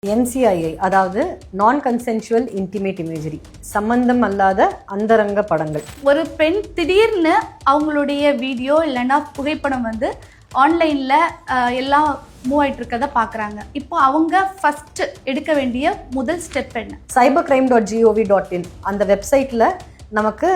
NCII அதாவது நான் consensual intimate imagery, சம்பந்தம் அல்லாத அந்தரங்க படங்கள். ஒரு பெண் திடீர்னு அவங்களுடைய வீடியோ இல்லைன்னா புகைப்படம் வந்து ஆன்லைனில் எல்லாம் மூவ் ஆகிட்டு இருக்கிறத பார்க்குறாங்க. இப்போ அவங்க ஃபர்ஸ்ட் எடுக்க வேண்டிய முதல் ஸ்டெப் என்ன? cybercrime.gov.in அந்த வெப்சைட்டில் நமக்கு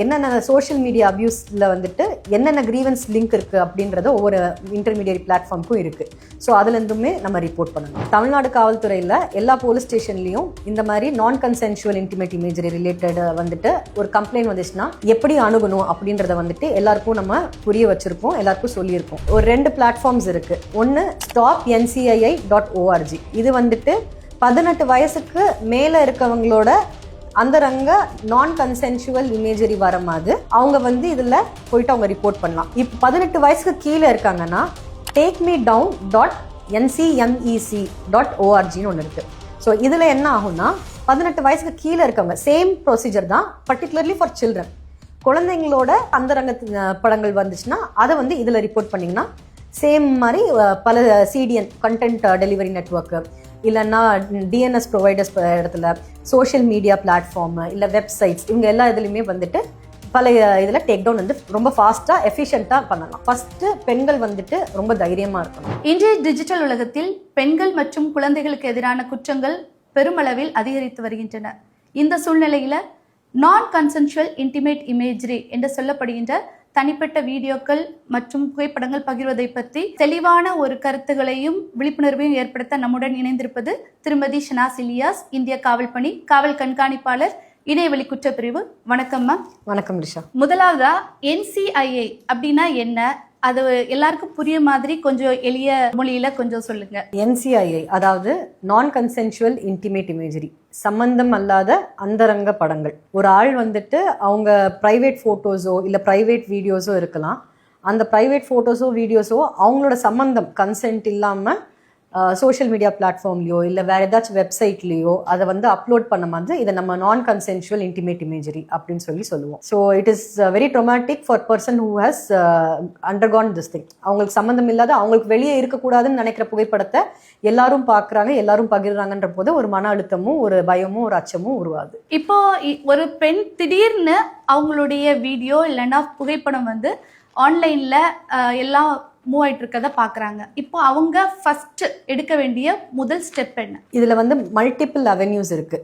என்னென்ன சோஷியல் மீடியா அப்யூஸில் வந்துட்டு என்னென்ன கிரீவன்ஸ் லிங்க் இருக்குது அப்படின்றத ஒவ்வொரு இன்டர்மீடியட் பிளாட்ஃபார்முக்கும் இருக்குது. ஸோ அதுலேருந்துமே நம்ம ரிப்போர்ட் பண்ணணும். தமிழ்நாடு காவல்துறையில் எல்லா போலீஸ் ஸ்டேஷன்லேயும் இந்த மாதிரி நான் கன்சென்சுவல் இன்டிமேட் இமேஜரி ரிலேட்டட் வந்துட்டு ஒரு கம்ப்ளைண்ட் வந்துச்சுன்னா எப்படி அணுகணும் அப்படின்றத வந்துட்டு எல்லாருக்கும் நம்ம புரிய வச்சுருப்போம், எல்லாருக்கும் சொல்லியிருப்போம். ஒரு 2 பிளாட்ஃபார்ம்ஸ் இருக்குது. ஒன்று stopncii.org. இது வந்துட்டு 18 வயசுக்கு மேலே இருக்கவங்களோட அந்தரங்க நான் கன்சென்சுவல் இமேஜரி வர மாதிரி அவங்க வந்து இதில் போயிட்டு அவங்க ரிப்போர்ட் பண்ணலாம். இப்போ 18 வயசுக்கு கீழே இருக்காங்கன்னா takemedown.ncmec.orgன்னு ஒன்று இருக்குது. ஸோ இதில் என்ன ஆகும்னா 18 வயசுக்கு கீழே இருக்கவங்க சேம் ப்ரொசீஜர் தான், பர்டிகுலர்லி ஃபார் சில்ட்ரன். குழந்தைங்களோட அந்தரங்க படங்கள் வந்துச்சுன்னா அதை வந்து இதில் ரிப்போர்ட் பண்ணிங்கன்னா சேம் மாதிரி பல CDN கண்டென்ட் டெலிவரி நெட்வொர்க்கு இல்லைன்னா டிஎன்எஸ் ப்ரொவைடர்ஸ் இடத்துல சோஷியல் மீடியா பிளாட்ஃபார்மு இல்லை வெப்சைட்ஸ் இவங்க எல்லா இதுலையுமே வந்துட்டு பல இதில் டேக் டவுன் வந்து ரொம்ப ஃபாஸ்ட்டாக எஃபிஷியண்ட்டாக பண்ணலாம். ஃபஸ்ட்டு பெண்கள் வந்துட்டு ரொம்ப தைரியமாக இருக்கணும். இன்றைய டிஜிட்டல் உலகத்தில் பெண்கள் மற்றும் குழந்தைகளுக்கு எதிரான குற்றங்கள் பெருமளவில் அதிகரித்து வருகின்றன. இந்த சூழ்நிலையில் நான் கன்சென்சுவல் இன்டிமேட் இமேஜரி என்று சொல்லப்படுகின்ற தனிப்பட்ட வீடியோக்கள் மற்றும் புகைப்படங்கள் பகிர்வதை பற்றி தெளிவான ஒரு கருத்துகளையும் விழிப்புணர்வையும் ஏற்படுத்த நம்முடன் இணைந்திருப்பது திருமதி ஷனாஸ் இலியாஸ், இந்திய காவல் பணி காவல் கண்காணிப்பாளர், இணையவழி குற்றப்பிரிவு. வணக்கம் மேம். வணக்கம் ரிஷா. முதலாவதா NCII அப்படின்னா என்ன, அது எல்லாருக்கும் புரிய மாதிரி கொஞ்சம் எளிய மொழியில கொஞ்சம் சொல்லுங்க. NCII அதாவது நான் கன்சென்சுவல் இன்டிமேட் இமேஜரி, சம்பந்தம் அல்லாத அந்தரங்க படங்கள். ஒரு ஆள் வந்துட்டு அவங்க ப்ரைவேட் ஃபோட்டோஸோ இல்லை ப்ரைவேட் வீடியோஸோ இருக்கலாம். அந்த ப்ரைவேட் ஃபோட்டோஸோ வீடியோஸோ அவங்களோட சம்பந்தம் கன்சென்ட் இல்லாமல் சோஷியல் மீடியா பிளாட்ஃபார்ம்லையோ இல்லை வேறு ஏதாச்சும் வெப்சைட்லேயோ அதை வந்து அப்லோட் பண்ண மாதிரி இதை நம்ம நான் கன்சென்சுவல் இன்டிமேட் இமேஜரி அப்படின்னு சொல்லுவோம். So it is very traumatic for person who has undergone this thing. அவங்களுக்கு சம்மந்தம் இல்லாத, அவங்களுக்கு வெளியே இருக்கக்கூடாதுன்னு நினைக்கிற புகைப்படத்தை எல்லாரும் பார்க்குறாங்க, எல்லாரும் பகிர்றாங்கன்ற போது ஒரு மன அழுத்தமும் ஒரு பயமும் ஒரு அச்சமும் உருவாகுது. இப்போ ஒரு பெண் திடீர்னு அவங்களுடைய வீடியோ இல்லைன்னா புகைப்படம் வந்து ஆன்லைனில் எல்லாம் மூவ் ஆகிட்டு இருக்கிறத பார்க்குறாங்க. இப்போ அவங்க ஃபர்ஸ்ட் எடுக்க வேண்டிய முதல் ஸ்டெப் என்ன? இதில் வந்து மல்டிபிள் அவென்யூஸ் இருக்குது,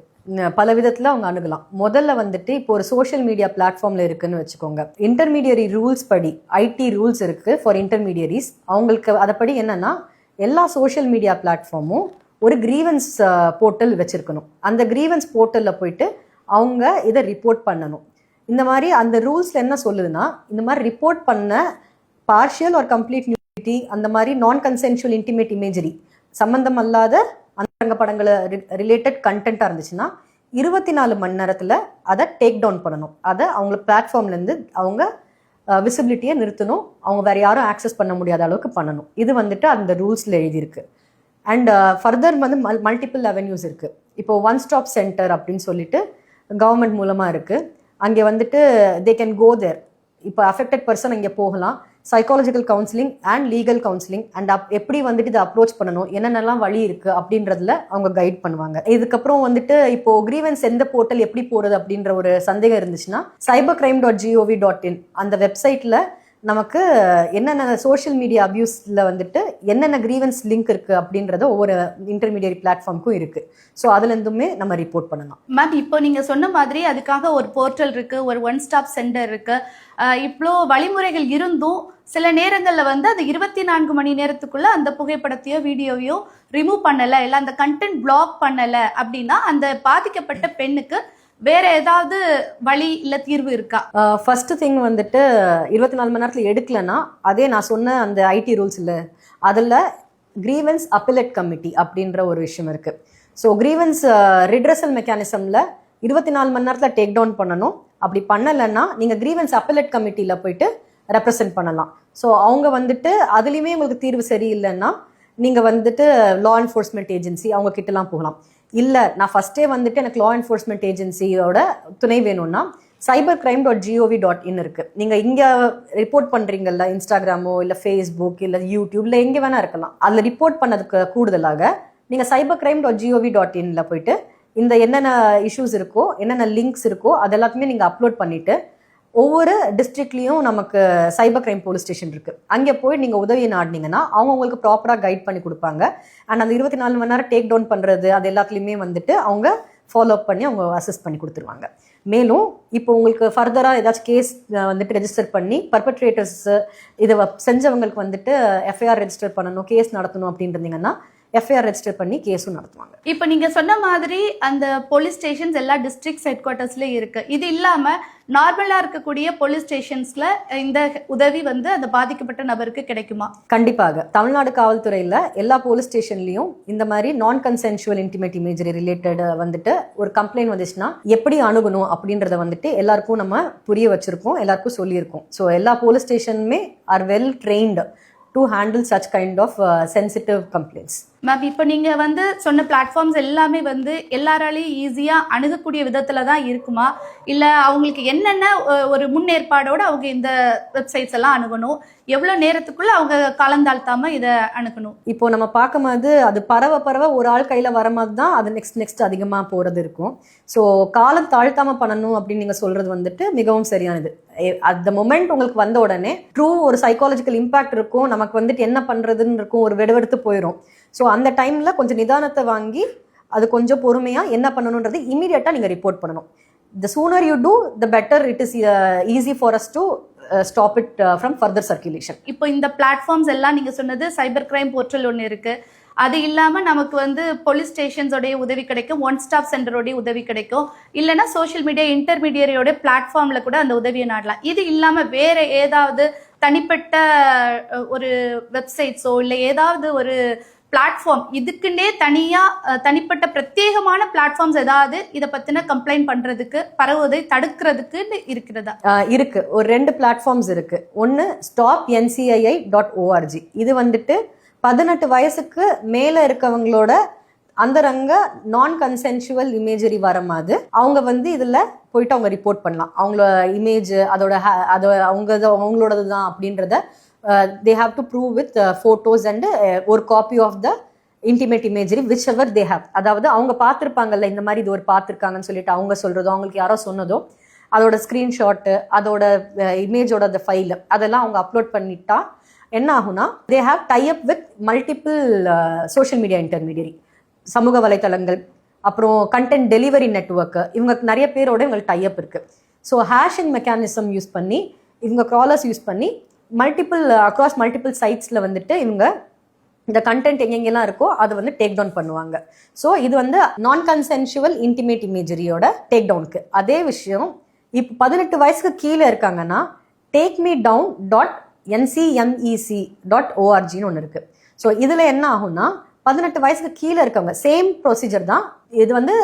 பல விதத்தில் அவங்க அணுகலாம். முதல்ல வந்துட்டு இப்போ ஒரு சோஷியல் மீடியா பிளாட்ஃபார்மில் இருக்குன்னு வச்சுக்கோங்க. இன்டர்மீடியரி ரூல்ஸ் படி IT ரூல்ஸ் இருக்குது ஃபார் இன்டர்மீடியரிஸ். அவங்களுக்கு அதைப்படி என்னென்னா எல்லா சோஷியல் மீடியா பிளாட்ஃபார்மும் ஒரு கிரீவன்ஸ் போர்ட்டல் வச்சுருக்கணும். அந்த கிரீவன்ஸ் போர்ட்டலில் போயிட்டு அவங்க இதை ரிப்போர்ட் பண்ணணும். இந்த மாதிரி அந்த ரூல்ஸில் என்ன சொல்லுதுன்னா, இந்த மாதிரி ரிப்போர்ட் பண்ண பார்ஷியல் ஆர் கம்ப்ளீட் நியூடிட்டி, அந்த மாதிரி நான் கன்சென்சுவல் இன்டிமேட் இமேஜரி, சம்பந்தம் அல்லாத அந்தரங்க படங்களை ரிலேட்டட் கண்டென்ட்டாக இருந்துச்சுன்னா 24 மணி நேரத்தில் அதை டேக் டவுன் பண்ணணும். அதை அவங்க பிளாட்ஃபார்ம்லேருந்து அவங்க விசிபிலிட்டியை நிறுத்தணும். அவங்க வேறு யாரும் ஆக்சஸ் பண்ண முடியாத அளவுக்கு பண்ணணும். இது வந்துட்டு அந்த ரூல்ஸில் எழுதியிருக்கு. அண்ட் ஃபர்தர் வந்து மல்டிபிள் அவென்யூஸ் இருக்குது. இப்போ ஒன் ஸ்டாப் சென்டர் அப்படின்னு சொல்லிட்டு கவர்மெண்ட் மூலமாக இருக்குது. அங்கே வந்துட்டு தே கேன் கோ தேர். இப்போ அஃபெக்டட் பர்சன் அங்கே போகலாம். Psychological counselling and legal counselling and எப்படி வந்துட்டு இதை அப்ரோச் பண்ணணும், என்னென்னலாம் வழி இருக்குது அப்படின்றதுல அவங்க கைட் பண்ணுவாங்க. இதுக்கப்புறம் வந்துட்டு இப்போ கிரீவன்ஸ் எந்த போர்ட்டல் எப்படி போகிறது அப்படின்ற ஒரு சந்தேகம் இருந்துச்சுன்னா cybercrime.gov.in அந்த வெப்சைட்டில் நமக்கு என்னென்ன சோஷியல் மீடியா அப்யூஸில் வந்துட்டு என்னென்ன கிரீவன்ஸ் லிங்க் இருக்குது அப்படின்றத ஒவ்வொரு இன்டர்மீடியட் பிளாட்ஃபார்முக்கும் இருக்குது. ஸோ அதுலேருந்துமே நம்ம ரிப்போர்ட் பண்ணலாம். மேம், இப்போ நீங்கள் சொன்ன மாதிரி அதுக்காக ஒரு போர்ட்டல் இருக்குது, ஒரு ஒன் ஸ்டாப் சென்டர் இருக்குது. இவ்வளோ வழிமுறைகள் இருந்தும் சில நேரங்களில் வந்து அது 24 மணி நேரத்துக்குள்ளே அந்த புகைப்படத்தையோ வீடியோவையோ ரிமூவ் பண்ணலை, இல்லை அந்த கண்டென்ட் பிளாக் பண்ணலை அப்படின்னா அந்த பாதிக்கப்பட்ட பெண்ணுக்கு வேற ஏதாவது வழி இல்லை தீர்வு இருக்கா? ஃபர்ஸ்ட் திங் வந்துட்டு 24 மணி நேரத்தில் எடுக்கலைன்னா அதே நான் சொன்ன அந்த IT ரூல்ஸ் இல்லை, அதில் கிரீவன்ஸ் அப்பெலேட் கமிட்டி அப்படின்ற ஒரு விஷயம் இருக்குது. ஸோ கிரீவன்ஸ் ரிட்ரஸல் மெக்கானிசமில் 24 மணி நேரத்தில் டேக் டவுன் பண்ணணும். அப்படி பண்ணலைன்னா நீங்கள் கிரீவன்ஸ் அப்பெலேட் கமிட்டியில் போயிட்டு ரெப்ரசென்ட் பண்ணலாம். ஸோ அவங்க வந்துட்டு அதுலேயுமே உங்களுக்கு தீர்வு சரியில்லைன்னா நீங்கள் வந்துட்டு லா என்ஃபோர்ஸ்மெண்ட் ஏஜென்சி அவங்க கிட்டலாம் போகலாம். இல்லை நான் ஃபஸ்ட்டே வந்துட்டு எனக்கு லா என்ஃபோர்ஸ்மெண்ட் ஏஜென்சியோட துணை வேணும்னா cybercrime.gov.in இருக்குது. நீங்கள் இங்கே ரிப்போர்ட் பண்ணுறீங்கல்ல, இன்ஸ்டாகிராமோ இல்லை ஃபேஸ்புக் இல்லை யூடியூப் இல்லை எங்கே வேணால் இருக்கலாம். அதில் ரிப்போர்ட் பண்ணதுக்கு கூடுதலாக நீங்கள் cybercrime.gov.in போயிட்டு இந்த என்னென்ன இஷ்யூஸ் இருக்கோ, என்னென்ன லிங்க்ஸ் இருக்கோ அது எல்லாத்தையுமே நீங்கள் அப்லோட் பண்ணிவிட்டு, ஒவ்வொரு டிஸ்ட்ரிக்ட்லேயும் நமக்கு சைபர் கிரைம் போலீஸ் ஸ்டேஷன் இருக்குது. அங்கே போய் நீங்கள் உதவி நாடினீங்கன்னா அவங்க உங்களுக்கு ப்ராப்பராக கைட் பண்ணி கொடுப்பாங்க. அண்ட் அந்த 24 மணி நேரம் டேக் டவுன் பண்ணுறது அது எல்லாத்துலேயுமே வந்துட்டு அவங்க ஃபாலோ அப் பண்ணி அவங்க அசஸ் பண்ணி கொடுத்துருவாங்க. மேலும் இப்போ உங்களுக்கு ஃபர்தராக ஏதாச்சும் கேஸ் வந்துட்டு ரெஜிஸ்டர் பண்ணி பர்பட்ரேட்டர்ஸ் இதை செஞ்சவங்களுக்கு வந்துட்டு எஃப்ஐஆர் ரெஜிஸ்டர் பண்ணணும், கேஸ் நடத்தணும் அப்படின்றீங்கன்னா எஃப்ஐஆர் ரெஜிஸ்டர் பண்ணி கேஸும் நடத்துவாங்க. இப்போ நீங்க சொன்ன மாதிரி அந்த போலீஸ் ஸ்டேஷன்ஸ் எல்லா டிஸ்ட்ரிக்ட் ஹெட் குவார்ட்டர்ஸ்லயும் இருக்கு. இது இல்லாம நார்மலா இருக்கக்கூடிய போலீஸ் ஸ்டேஷன்ஸ்ல இந்த உதவி வந்து அந்த பாதிக்கப்பட்ட நபருக்கு கிடைக்குமா? கண்டிப்பாக. தமிழ்நாடு காவல்துறையில எல்லா போலீஸ் ஸ்டேஷன்லயும் இந்த மாதிரி நான் கன்சென்சுவல் இன்டிமேட் இமேஜரி ரிலேட்டட் வந்துட்டு ஒரு கம்ப்ளைண்ட் வந்துச்சுன்னா எப்படி அணுகணும் அப்படின்றத வந்துட்டு எல்லாருக்கும் நம்ம புரிய வச்சிருக்கோம், எல்லாருக்கும் சொல்லியிருக்கோம். ஸோ எல்லா போலீஸ் ஸ்டேஷனுமே are well trained to handle such kind of sensitive complaints. Ma'am, இப்போ நீங்க வந்து சொன்ன பிளாட்ஃபார்ம்ஸ் எல்லாமே வந்து எல்லாராலையும் ஈஸியா அணுகக்கூடிய விதத்துல தான் இருக்குமா, இல்ல அவங்களுக்கு என்னென்ன ஒரு முன்னேற்பாடோட அவங்க இந்த வெப்சைட்ஸ் எல்லாம் அணுகணும், எவ்வளவு நேரத்துக்குள்ள அவங்க கலந்தாழ்த்தாம இதை அணுகணும்? இப்போ நம்ம பார்க்கும்போது அது பரவ ஒரு ஆள் கையில வர மாதிரி தான் அது நெக்ஸ்ட் அதிகமா போறது இருக்கும். ஸோ காலம் தாழ்த்தாம பண்ணணும் அப்படின்னு நீங்க சொல்றது வந்துட்டு மிகவும் சரியானது. அட் த மொமெண்ட் உங்களுக்கு வந்த உடனே ட்ரூ ஒரு சைக்காலஜிக்கல் இம்பாக்ட் இருக்கும், நமக்கு வந்துட்டு என்ன பண்றதுன்னு இருக்கும், ஒரு வெடுவெடுத்து போயிடும். ஸோ அந்த டைம்ல கொஞ்சம் நிதானத்தை வாங்கி அது கொஞ்சம் பொறுமையா என்ன பண்ணணுன்றது இமீடியட்டா நீங்க ரிப்போர்ட் பண்ணணும். The sooner you do, the better it is easy for us to stop it from further circulation. இப்போ இந்த பிளாட்ஃபார்ம்ஸ் எல்லாம் நீங்க சொன்னது சைபர் கிரைம் போர்ட்டல் ஒன்று இருக்கு, அது இல்லாம நமக்கு வந்து போலீஸ் ஸ்டேஷன்ஸோடைய உதவி கிடைக்கும், ஒன் ஸ்டாப் சென்டரோடைய உதவி கிடைக்கும், இல்லைன்னா சோஷியல் மீடியா இன்டர்மீடியரியோட பிளாட்ஃபார்ம்ல கூட அந்த உதவியை நாடலாம். இது இல்லாம வேற ஏதாவது தனிப்பட்ட ஒரு வெப்சைட்ஸோ இல்லை ஏதாவது ஒரு பிளாட்ஃபார்ம் இதுக்குன்னே தனிப்பட்ட பிரத்யேகமான பிளாட்ஃபார்ம்ஸ் ஏதாவது இதை பத்தின கம்ப்ளைண்ட் பண்றதுக்கு பரவுவதை தடுக்கிறதுக்கு இருக்கிறதா? இருக்கு. ஒரு 2 பிளாட்ஃபார்ம்ஸ் இருக்கு. ஒன்னு stopncii.org. இது வந்துட்டு 18 வயசுக்கு மேல இருக்கவங்களோட அந்தரங்க நான் கன்சென்சுவல் இமேஜரி வரமாது அவங்க வந்து இதுல போயிட்டு அவங்க ரிப்போர்ட் பண்ணலாம். அவங்களோட இமேஜ் அவங்களோடது தான் அப்படின்றத they have to prove with photos and ஒரு copy of the intimate imagery whichever they have. அதாவது அவங்க பார்த்துருப்பாங்கல்ல இந்த மாதிரி இது ஒரு பார்த்துருக்காங்கன்னு சொல்லிட்டு அவங்க சொல்றதோ அவங்களுக்கு யாரோ சொன்னதோ அதோட ஸ்க்ரீன்ஷாட்டு அதோட இமேஜோட அந்த ஃபைல் அதெல்லாம் அவங்க அப்லோட் பண்ணிட்டா என்ன ஆகும்னா they have tie up with multiple social media intermediary, சமூக வலைத்தளங்கள், அப்புறம் கண்டென்ட் டெலிவரி நெட்வொர்க், இவங்க நிறைய பேரோட இவங்களுக்கு டைப் இருக்கு. ஸோ ஹேஷிங் மெக்கானிசம் யூஸ் பண்ணி இவங்க க்ராலர்ஸ் யூஸ் பண்ணி அக்ராஸ் மல்டிபிள் சைட்ஸில் வந்துட்டு இவங்க இந்த கண்டென்ட் எங்கெங்கெல்லாம் இருக்கோ அதை வந்து டேக் டவுன் பண்ணுவாங்க. ஸோ இது வந்து நான் கன்சென்சுவல் இன்டிமேட் இமேஜரியோட டேக் டவுனுக்கு. அதே விஷயம் இப்போ 18 வயசுக்கு கீழே இருக்காங்கன்னா takeme.down.ncmec.orgன்னு ஒன்று இருக்கு. ஸோ இதில் என்ன ஆகும்னா 18 வயசுக்கு கீழே இருக்கவங்க சேம் ப்ரொசீஜர் தான். இது வந்து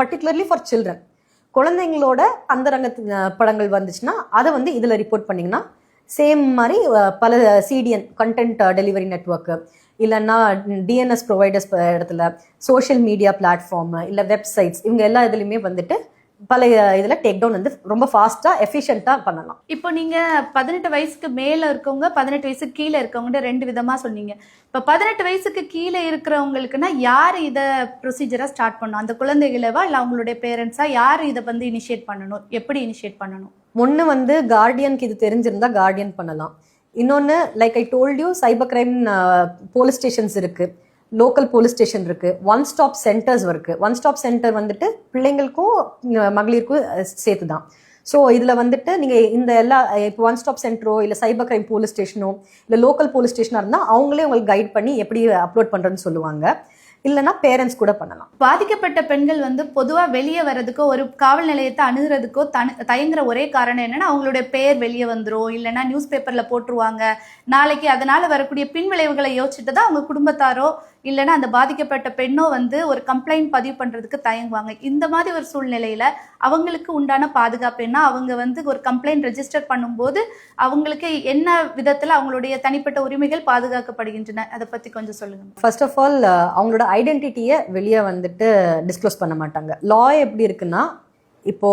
பர்டிகுலர்லி ஃபார் சில்ட்ரன், குழந்தைங்களோட அந்தரங்க படங்கள் வந்துச்சுன்னா அதை வந்து இதில் ரிப்போர்ட் பண்ணிங்கன்னா சேம் மாதிரி பல சிடிஎன் கண்டென்ட் டெலிவரி நெட்வொர்க்கு இல்லைன்னா டிஎன்எஸ் ப்ரொவைடர்ஸ் இடத்துல சோஷியல் மீடியா பிளாட்ஃபார்ம் இல்லை வெப்சைட்ஸ் இவங்க எல்லா இதுலையுமே வந்துட்டு பல இதில் டேக் டவுன் வந்து ரொம்ப ஃபாஸ்ட்டாக எஃபிஷியண்ட்டாக பண்ணலாம். இப்போ நீங்கள் 18 வயசுக்கு மேலே இருக்கவங்க 18 வயசுக்கு கீழே இருக்கவங்க 2 விதமாக சொன்னீங்க. இப்போ 18 வயசுக்கு கீழே இருக்கிறவங்களுக்குன்னா யார் இதை ப்ரொசீஜராக ஸ்டார்ட் பண்ணணும்? அந்த குழந்தைகளவா இல்லை அவங்களுடைய பேரண்ட்ஸா? யார் இதை வந்து இனிஷியேட் பண்ணணும், எப்படி இனிஷியேட் பண்ணணும்? ஒன்று வந்து கார்டியனுக்கு இது தெரிஞ்சிருந்தா கார்டியன் பண்ணலாம். இன்னொன்று like I told you cyber crime police stations இருக்குது, லோக்கல் போலீஸ் ஸ்டேஷன் இருக்குது, ஒன் ஸ்டாப் சென்டர்ஸ் இருக்குது. ஒன் ஸ்டாப் சென்டர் வந்துட்டு பிள்ளைங்களுக்கும் மகளிருக்கும் சேர்த்து தான். ஸோ இதில் வந்துட்டு நீங்கள் இந்த எல்லா இப்போ ஒன் ஸ்டாப் சென்டரோ இல்லை சைபர் கிரைம் போலீஸ் ஸ்டேஷனோ இல்லை லோக்கல் போலீஸ் ஸ்டேஷனாக இருந்தால் அவங்களே உங்களுக்கு கைட் பண்ணி எப்படி அப்லோட் பண்ணுறதுன்னு சொல்லுவாங்க. இல்லைன்னா பேரண்ட்ஸ் கூட பண்ணலாம். பாதிக்கப்பட்ட பெண்கள் வந்து பொதுவாக வெளியே வர்றதுக்கோ ஒரு காவல் நிலையத்தை அணுகிறதுக்கோ தயங்குற ஒரே காரணம் என்னன்னா அவங்களுடைய பேர் வெளியே வந்துடும், இல்லைன்னா நியூஸ் பேப்பரில் போட்டுருவாங்க, நாளைக்கு அதனால வரக்கூடிய பின் விளைவுகளை யோசிச்சுட்டு தான் அவங்க குடும்பத்தாரோ இல்லைன்னா அந்த பாதிக்கப்பட்ட பெண்ணோ வந்து ஒரு கம்ப்ளைண்ட் பதிவு பண்ணுறதுக்கு தயங்குவாங்க. இந்த மாதிரி ஒரு சூழ்நிலையில் அவங்களுக்கு உண்டான பாதுகாப்பு என்ன? அவங்க வந்து ஒரு கம்ப்ளைண்ட் ரெஜிஸ்டர் பண்ணும்போது அவங்களுக்கு என்ன விதத்தில் அவங்களுடைய தனிப்பட்ட உரிமைகள் பாதுகாக்கப்படுகின்றன, அதை பற்றி கொஞ்சம் சொல்லுங்கள். ஃபர்ஸ்ட் ஆஃப் ஆல் அவங்களோட ஐடென்டிட்டியை வெளியே வந்துட்டு டிஸ்க்ளோஸ் பண்ண மாட்டாங்க. லா எப்படி இருக்குன்னா இப்போ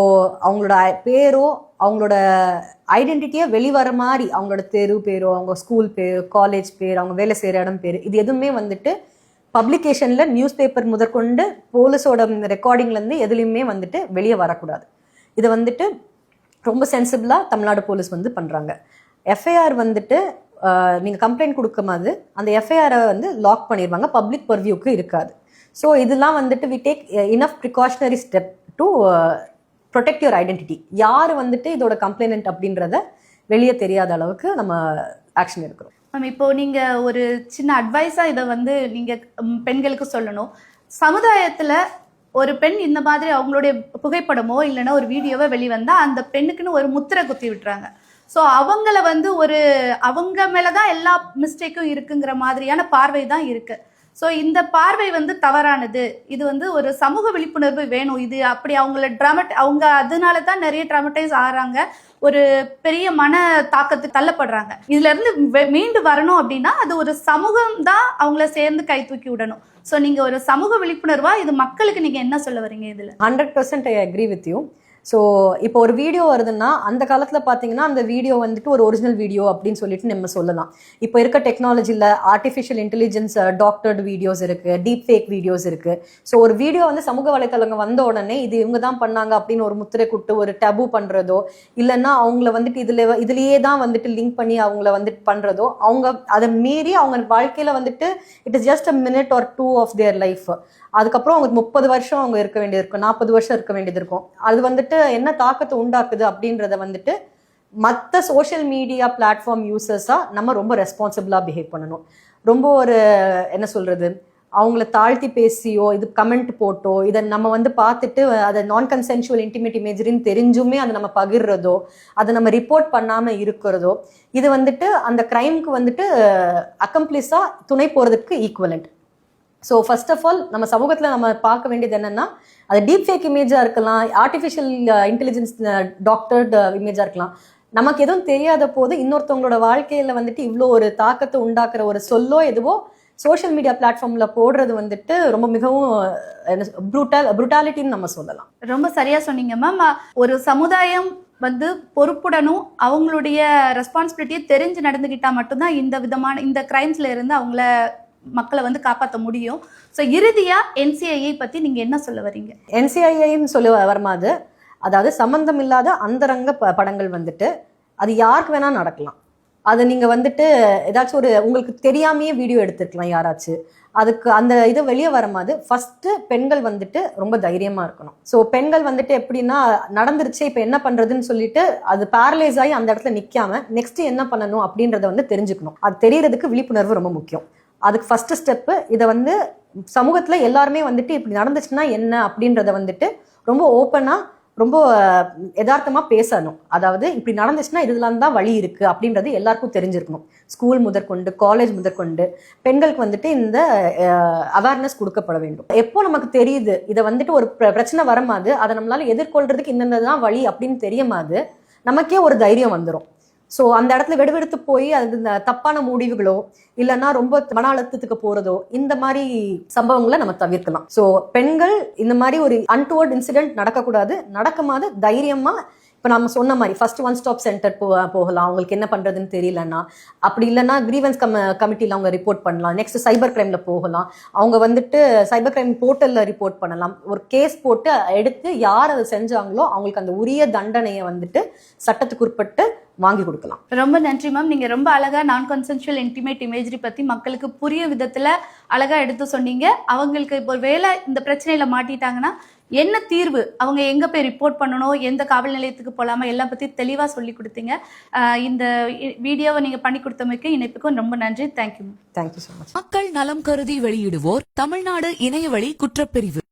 அவங்களோட பேரோ அவங்களோட ஐடென்டிட்டியை வெளிவர மாதிரி அவங்களோட தெரு பேரோ அவங்க ஸ்கூல் பேர் காலேஜ் பேர் அவங்க வேலை செய்கிற இடம் பேர் இது எதுவுமே வந்துட்டு பப்ளிகேஷன்ல நியூஸ் பேப்பர் முதற்கொண்டு போலீஸோட ரெக்கார்டிங்லேருந்து எதுலையுமே வந்துட்டு வெளியே வரக்கூடாது. இதை வந்துட்டு ரொம்ப சென்சிபிளாக தமிழ்நாடு போலீஸ் வந்து பண்ணுறாங்க. எஃப்ஐஆர் வந்துட்டு நீங்கள் கம்ப்ளைண்ட் கொடுக்கும்போது அந்த எஃப்ஐஆரை வந்து லாக் பண்ணிடுவாங்க, பப்ளிக் பர்வியூக்கு இருக்காது. ஸோ இதெல்லாம் வந்துட்டு we take enough precautionary step to protect your identity. யார் வந்துட்டு இதோட கம்ப்ளைனன்ட் அப்படின்றத வெளியே தெரியாத அளவுக்கு நம்ம ஆக்ஷன் எடுக்கிறோம். மேம், இப்போ நீங்க ஒரு சின்ன அட்வைஸா இதை வந்து நீங்க பெண்களுக்கு சொல்லணும். சமுதாயத்துல ஒரு பெண் இந்த மாதிரி அவங்களுடைய புகைப்படமோ இல்லைன்னா ஒரு வீடியோவோ வெளிவந்தா அந்த பெண்ணுக்குன்னு ஒரு முத்திரை குத்தி விட்டுறாங்க. ஸோ அவங்கள வந்து அவங்க மேலதான் எல்லா மிஸ்டேக்கும் இருக்குங்கிற மாதிரியான பார்வை தான் இருக்கு. ஸோ இந்த பார்வை வந்து தவறானது. இது வந்து ஒரு சமூக விழிப்புணர்வு வேணும். இது அப்படி அவங்க அதனால தான் நிறைய ட்ராமடைஸ் ஆகிறாங்க, ஒரு பெரிய மன தாக்கத்துக்கு தள்ளப்படுறாங்க. இதுல இருந்து மீண்டு வரணும் அப்படின்னா அது ஒரு சமூகம் தான் அவங்கள சேர்ந்து கை தூக்கி விடணும். ஸோ நீங்க ஒரு சமூக விழிப்புணர்வா இது மக்களுக்கு நீங்க என்ன சொல்ல வரீங்க இதுல? 100% I agree with you. So இப்போ ஒரு வீடியோ வருதுன்னா அந்த காலத்தில் பார்த்தீங்கன்னா அந்த வீடியோ வந்துட்டு ஒரு ஒரிஜினல் வீடியோ அப்படின்னு சொல்லிட்டு நம்ம சொல்லலாம். இப்போ இருக்க டெக்னாலஜியில் ஆர்டிஃபிஷியல் இன்டெலிஜென்ஸ் டாக்டர்டு வீடியோஸ் இருக்குது, டீப் ஃபேக் வீடியோஸ் இருக்குது. ஸோ ஒரு வீடியோ வந்து சமூக வலைத்தளங்கள் வந்த உடனே இது இவங்க தான் பண்ணாங்க அப்படின்னு ஒரு முத்திரை கூட்டு ஒரு டபு பண்ணுறதோ இல்லைன்னா அவங்கள வந்துட்டு இதுலேயே தான் வந்துட்டு லிங்க் பண்ணி அவங்கள வந்துட்டு பண்ணுறதோ, அவங்க அதை மீறி அவங்க வாழ்க்கையில் வந்துட்டு it is just a minute or 2 of their life. அதுக்கப்புறம் அவங்க 30 வருஷம் அவங்க இருக்க வேண்டியது இருக்கும், 40 வருஷம் இருக்க வேண்டியது இருக்கும். அது வந்துட்டு என்ன தாக்கத்தை உண்டாக்குது அப்படின்றத வந்துட்டு மற்ற சோஷியல் மீடியா பிளாட்ஃபார்ம் யூசர்ஸா நம்ம ரொம்ப ரெஸ்பான்சிபிளா பிஹேவ் பண்ணணும். ரொம்ப ஒரு என்ன சொல்றது, அவங்கள தாழ்த்தி பேசியோ இது கமெண்ட் போட்டோ இதை நம்ம வந்து பார்த்துட்டு அதை நான் கன்சென்சுவல் இன்டிமேட் இமேஜரின்னு தெரிஞ்சுமே அதை நம்ம பகிர்றதோ அதை நம்ம ரிப்போர்ட் பண்ணாம இருக்கிறதோ இது வந்துட்டு அந்த கிரைம்க்கு வந்துட்டு அக்கம்ப்ளிஸா துணை போறதுக்கு equivalent. So first of all நம்ம சமூகத்தில் நம்ம பார்க்க வேண்டியது என்னன்னா, அது டீப் ஃபேக் இமேஜாக இருக்கலாம், ஆர்டிஃபிஷியல் இன்டெலிஜென்ஸ் டாக்டர்டு இமேஜாக இருக்கலாம். நமக்கு எதுவும் தெரியாத போது இன்னொருத்தவங்களோட வாழ்க்கையில் வந்துட்டு இவ்வளோ ஒரு தாக்கத்தை உண்டாக்குற ஒரு சொல்லோ எதுவோ சோஷியல் மீடியா பிளாட்ஃபார்ம்ல போடுறது வந்துட்டு ரொம்ப மிகவும் புரூட்டாலிட்டின்னு நம்ம சொல்லலாம். ரொம்ப சரியா சொன்னீங்க மேம். ஒரு சமுதாயம் வந்து பொறுப்புடனும் அவங்களுடைய ரெஸ்பான்சிபிலிட்டியை தெரிஞ்சு நடந்துகிட்டா மட்டும்தான் இந்த கிரைம்ஸ்ல இருந்து அவங்கள மக்களை வந்து காப்பாற்ற முடியும். ஸோ இறுதியா NCIA பத்தி நீங்க என்ன சொல்ல வரீங்க? NCIAன்னு சொல்ல வருமாது, அதாவது சம்பந்தம் இல்லாத அந்தரங்க படங்கள் வந்துட்டு அது யாருக்கு வேணா நடக்கலாம். அது நீங்க வந்துட்டு ஏதாச்சும் ஒரு உங்களுக்கு தெரியாமையே வீடியோ எடுத்துருக்கலாம் யாராச்சும். அதுக்கு அந்த இது வெளியே வரும்போது ஃபர்ஸ்ட் பெண்கள் வந்துட்டு ரொம்ப தைரியமா இருக்கணும். ஸோ பெண்கள் வந்துட்டு எப்படின்னா நடந்துருச்சு இப்போ என்ன பண்றதுன்னு சொல்லிட்டு அது பேரலைஸ் ஆகி அந்த இடத்துல நிக்காம நெக்ஸ்ட் என்ன பண்ணணும் அப்படின்றத வந்து தெரிஞ்சுக்கணும். அது தெரியறதுக்கு விழிப்புணர்வு ரொம்ப முக்கியம். அதுக்கு ஃபர்ஸ்ட் ஸ்டெப்பு இதை வந்து சமூகத்துல எல்லாருமே வந்துட்டு இப்படி நடந்துச்சுன்னா என்ன அப்படின்றத வந்துட்டு ரொம்ப ஓப்பனா ரொம்ப யதார்த்தமா பேசணும். அதாவது இப்படி நடந்துச்சுன்னா இதெல்லாம் தான் வழி இருக்கு அப்படின்றது எல்லாருக்கும் தெரிஞ்சிருக்கணும். ஸ்கூல் முதற்கொண்டு காலேஜ் முதற்கொண்டு பெண்களுக்கு வந்துட்டு இந்த அவேர்னஸ் கொடுக்கப்பட வேண்டும். எப்போ நமக்கு தெரியுது இதை வந்துட்டு ஒரு பிரச்சனை வரும்போது அதை நம்மளால எதிர்கொள்றதுக்கு இன்னதான் வழி அப்படின்னு தெரியுமாது நமக்கே ஒரு தைரியம் வந்துடும். ஸோ அந்த இடத்துல வெடுவெடுத்து போய் அது இந்த தப்பான முடிவுகளோ இல்லைன்னா ரொம்ப மன அழுத்தத்துக்கு போறதோ இந்த மாதிரி சம்பவங்களை நம்ம தவிர்க்கலாம். ஸோ பெண்கள் இந்த மாதிரி ஒரு அன்டுவர்ட் இன்சிடென்ட் நடக்கக்கூடாது. நடக்கும்போது தைரியமா இப்போ நம்ம சொன்ன மாதிரி ஃபர்ஸ்ட் ஒன் ஸ்டாப் சென்டர் போகலாம். அவங்களுக்கு என்ன பண்றதுன்னு தெரியலன்னா, அப்படி இல்லைன்னா கிரீவன்ஸ் கமிட்டியில் அவங்க ரிப்போர்ட் பண்ணலாம். நெக்ஸ்ட் சைபர் கிரைம்ல போகலாம். அவங்க வந்துட்டு சைபர் கிரைம் போர்ட்டல்ல ரிப்போர்ட் பண்ணலாம். ஒரு கேஸ் போட்டு எடுத்து யார் அதை செஞ்சாங்களோ அவங்களுக்கு அந்த உரிய தண்டனையை வந்துட்டு சட்டத்துக்கு உட்பட்டு வாங்கி கொடுக்கலாம். ரொம்ப நன்றி மேம். நீங்க ரொம்ப அழகா நான் கன்சென்சுவல் இன்டிமேட் இமேஜரி பத்தி மக்களுக்கு புரிய விதத்துல அழகா எடுத்து சொன்னீங்க. அவங்களுக்கு இப்போ வேலை இந்த பிரச்சனையில மாட்டிட்டாங்கன்னா என்ன தீர்வு, அவங்க எங்க போய் ரிப்போர்ட் பண்ணணும், எந்த காவல் நிலையத்துக்கு போலாமா, எல்லாம் பத்தி தெளிவா சொல்லி கொடுத்தீங்க. இந்த வீடியோவை நீங்க பண்ணி கொடுத்தமைக்கு இணைப்புக்கும் ரொம்ப நன்றி. தேங்க்யூ. Thank you so much. மக்கள் நலம் கருதி வெளியிடுவோர் தமிழ்நாடு இணையவழி குற்றப்பிரிவு.